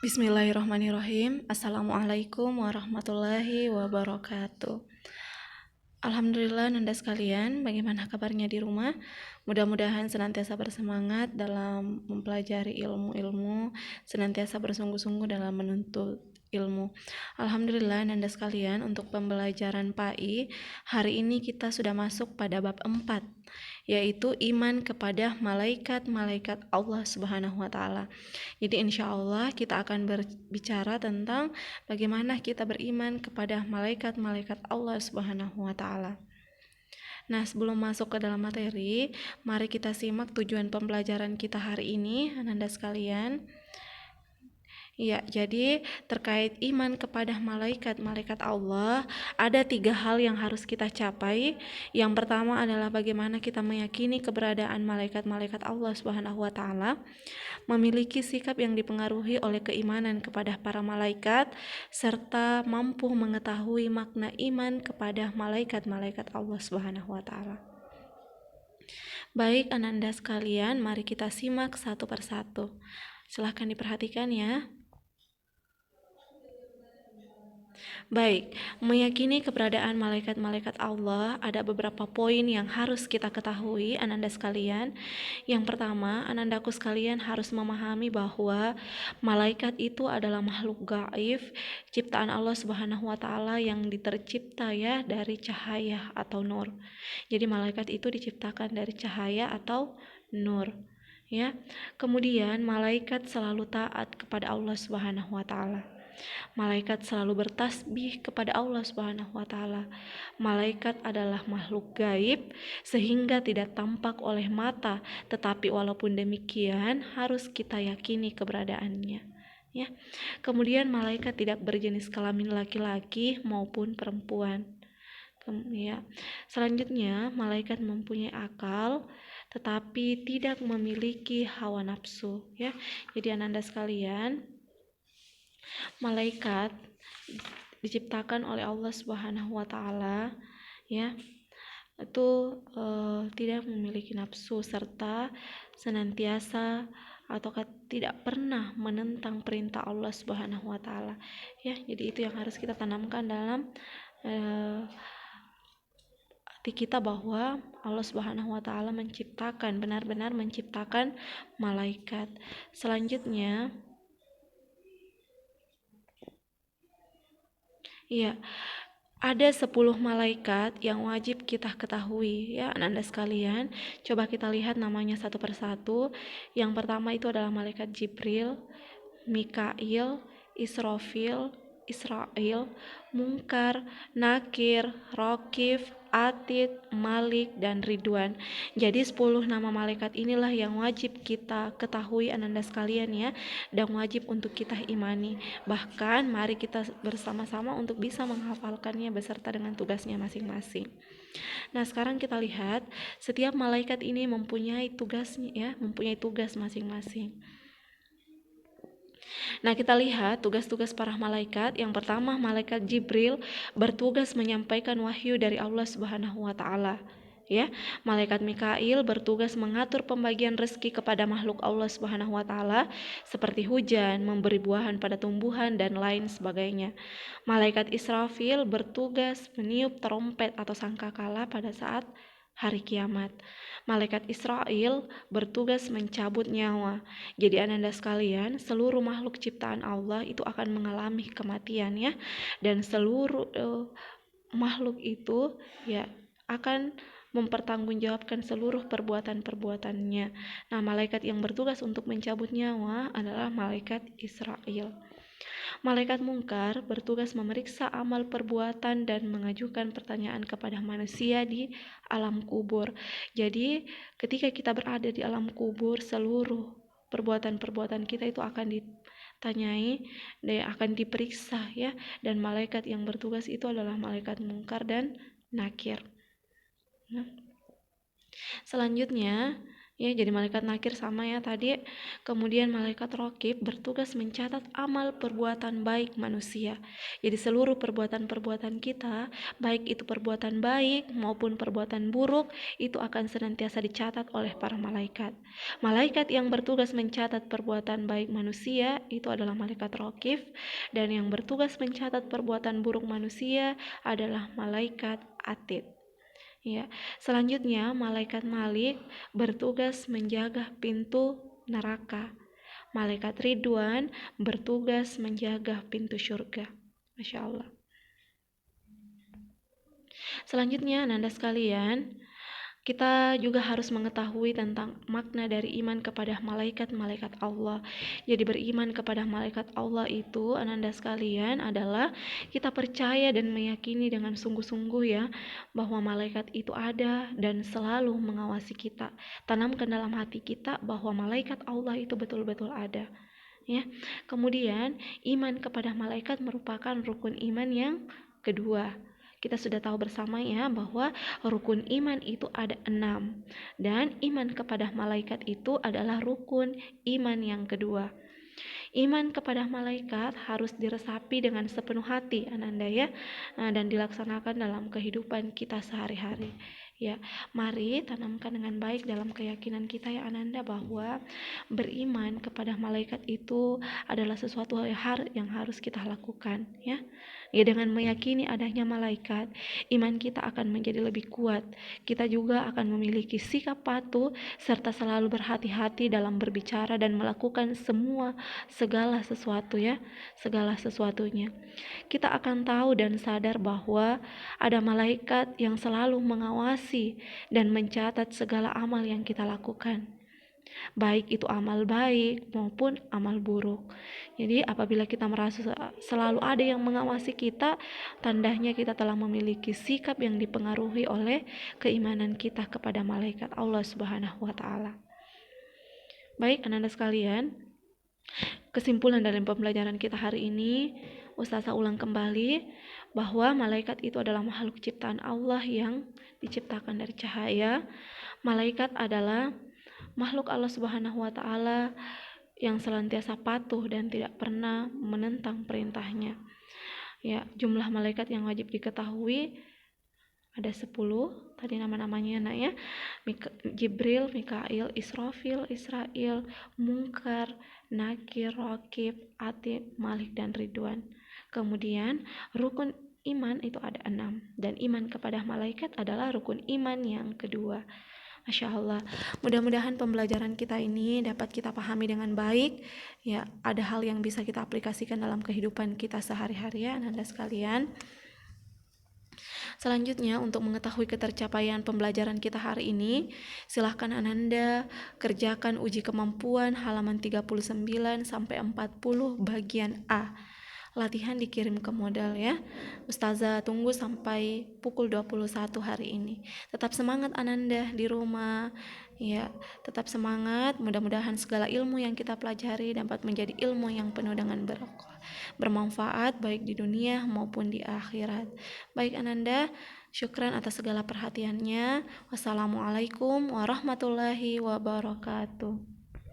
Bismillahirrahmanirrahim. Assalamualaikum warahmatullahi wabarakatuh. Alhamdulillah Nanda sekalian, bagaimana kabarnya di rumah? Mudah-mudahan senantiasa bersemangat dalam mempelajari ilmu-ilmu, senantiasa bersungguh-sungguh dalam menuntut ilmu. Alhamdulillah Nanda sekalian, untuk pembelajaran PAI, hari ini kita sudah masuk pada bab 4, yaitu iman kepada malaikat-malaikat Allah Subhanahu wa taala. Jadi insya Allah kita akan berbicara tentang bagaimana kita beriman kepada malaikat-malaikat Allah Subhanahu wa taala. Nah, sebelum masuk ke dalam materi, mari kita simak tujuan pembelajaran kita hari ini, Ananda sekalian. Ya, jadi terkait iman kepada malaikat-malaikat Allah, ada 3 hal yang harus kita capai. Yang pertama adalah bagaimana kita meyakini keberadaan malaikat-malaikat Allah Subhanahu wa taala, memiliki sikap yang dipengaruhi oleh keimanan kepada para malaikat, serta mampu mengetahui makna iman kepada malaikat-malaikat Allah Subhanahu wa taala. Baik Ananda sekalian, mari kita simak satu persatu. Silahkan diperhatikan ya. Baik, meyakini keberadaan malaikat-malaikat Allah, ada beberapa poin yang harus kita ketahui, Ananda sekalian. Yang pertama, Anandaku sekalian harus memahami bahwa malaikat itu adalah makhluk gaib, ciptaan Allah Subhanahu wa taala yang ditercipta ya dari cahaya atau nur. Jadi malaikat itu diciptakan dari cahaya atau nur. Ya. Kemudian malaikat selalu taat kepada Allah Subhanahu wa taala. Malaikat selalu bertasbih kepada Allah Subhanahu wa taala. Malaikat adalah makhluk gaib sehingga tidak tampak oleh mata, tetapi walaupun demikian harus kita yakini keberadaannya. Ya. Kemudian malaikat tidak berjenis kelamin laki-laki maupun perempuan. Ya. Selanjutnya, malaikat mempunyai akal tetapi tidak memiliki hawa nafsu, ya. Jadi Ananda sekalian, malaikat diciptakan oleh Allah Subhanahu wa taala ya, itu tidak memiliki nafsu serta senantiasa atau tidak pernah menentang perintah Allah Subhanahu wa taala ya. Jadi itu yang harus kita tanamkan dalam hati kita, bahwa Allah Subhanahu wa taala menciptakan, benar-benar menciptakan malaikat. Selanjutnya ya, ada 10 malaikat yang wajib kita ketahui ya Ananda sekalian. Coba kita lihat namanya satu persatu. Yang pertama itu adalah malaikat Jibril, Mikail, Israfil, Israel, Munkar, Nakir, Rokif, Atid, Malik, dan Ridwan. Jadi 10 nama malaikat inilah yang wajib kita ketahui Ananda sekalian ya, dan wajib untuk kita imani. Bahkan mari kita bersama-sama untuk bisa menghafalkannya beserta dengan tugasnya masing-masing. Nah, sekarang kita lihat setiap malaikat ini mempunyai tugasnya ya, mempunyai tugas masing-masing. Nah, kita lihat tugas-tugas para malaikat. Yang pertama, malaikat Jibril bertugas menyampaikan wahyu dari Allah Subhanahu wa taala. Ya, malaikat Mikail bertugas mengatur pembagian rezeki kepada makhluk Allah Subhanahu wa taala seperti hujan, memberi buahan pada tumbuhan dan lain sebagainya. Malaikat Israfil bertugas meniup trompet atau sangkakala pada saat hari kiamat. Malaikat Israel bertugas mencabut nyawa. Jadi Ananda sekalian, seluruh makhluk ciptaan Allah itu akan mengalami kematian ya, dan seluruh makhluk itu ya akan mempertanggungjawabkan seluruh perbuatan-perbuatannya. Nah, malaikat yang bertugas untuk mencabut nyawa adalah malaikat Israel. Malaikat Munkar bertugas memeriksa amal perbuatan dan mengajukan pertanyaan kepada manusia di alam kubur. Jadi ketika kita berada di alam kubur, seluruh perbuatan-perbuatan kita itu akan ditanyai dan akan diperiksa ya. Dan malaikat yang bertugas itu adalah malaikat Munkar dan Nakir. Selanjutnya Ya, jadi malaikat nakir sama ya tadi. Kemudian malaikat raqib bertugas mencatat amal perbuatan baik manusia. Jadi seluruh perbuatan-perbuatan kita, baik itu perbuatan baik maupun perbuatan buruk, itu akan senantiasa dicatat oleh para malaikat. Malaikat yang bertugas mencatat perbuatan baik manusia itu adalah malaikat raqib, dan yang bertugas mencatat perbuatan buruk manusia adalah malaikat atid. Ya, selanjutnya malaikat Malik bertugas menjaga pintu neraka. Malaikat Ridwan bertugas menjaga pintu surga. Masya Allah. Selanjutnya, Nanda sekalian, kita juga harus mengetahui tentang makna dari iman kepada malaikat-malaikat Allah. Jadi beriman kepada malaikat Allah itu, ananda sekalian, adalah kita percaya dan meyakini dengan sungguh-sungguh ya, bahwa malaikat itu ada dan selalu mengawasi kita. Tanamkan dalam hati kita bahwa malaikat Allah itu betul-betul ada. Ya. Kemudian, iman kepada malaikat merupakan rukun iman yang kedua. Kita sudah tahu bersama ya bahwa rukun iman itu ada 6, dan iman kepada malaikat itu adalah rukun iman yang kedua. Iman kepada malaikat harus diresapi dengan sepenuh hati ananda ya, dan dilaksanakan dalam kehidupan kita sehari-hari. Ya, mari tanamkan dengan baik dalam keyakinan kita ya ananda, bahwa beriman kepada malaikat itu adalah sesuatu hal yang harus kita lakukan ya. Ya, dengan meyakini adanya malaikat, iman kita akan menjadi lebih kuat. Kita juga akan memiliki sikap patuh serta selalu berhati-hati dalam berbicara dan melakukan segala sesuatu ya, segala sesuatunya. Kita akan tahu dan sadar bahwa ada malaikat yang selalu mengawasi dan mencatat segala amal yang kita lakukan, baik itu amal baik maupun amal buruk. Jadi apabila kita merasa selalu ada yang mengawasi kita, tandanya kita telah memiliki sikap yang dipengaruhi oleh keimanan kita kepada malaikat Allah Subhanahu wa taala. Baik ananda sekalian, kesimpulan dalam pembelajaran kita hari ini, Ustazah ulang kembali bahwa malaikat itu adalah makhluk ciptaan Allah yang diciptakan dari cahaya. Malaikat adalah makhluk Allah Subhanahu wa taala yang senantiasa patuh dan tidak pernah menentang perintahnya. Ya, jumlah malaikat yang wajib diketahui ada 10 tadi nama-namanya nak ya. Jibril, Mikail, Israfil, Israil, Munkar, Nakir, Raqib, Atid, Malik dan Ridwan. Kemudian rukun iman itu ada 6, dan iman kepada malaikat adalah rukun iman yang kedua. Masya Allah, mudah-mudahan pembelajaran kita ini dapat kita pahami dengan baik ya, ada hal yang bisa kita aplikasikan dalam kehidupan kita sehari-hari ya ananda sekalian. Selanjutnya, untuk mengetahui ketercapaian pembelajaran kita hari ini, silahkan ananda kerjakan uji kemampuan halaman 39 sampai 40 bagian A. Latihan dikirim ke modal ya. Ustazah tunggu sampai pukul 21 hari ini. Tetap semangat ananda di rumah ya, tetap semangat. Mudah-mudahan segala ilmu yang kita pelajari dapat menjadi ilmu yang penuh dengan bermanfaat baik di dunia maupun di akhirat. Baik ananda, syukran atas segala perhatiannya. Wassalamualaikum warahmatullahi wabarakatuh.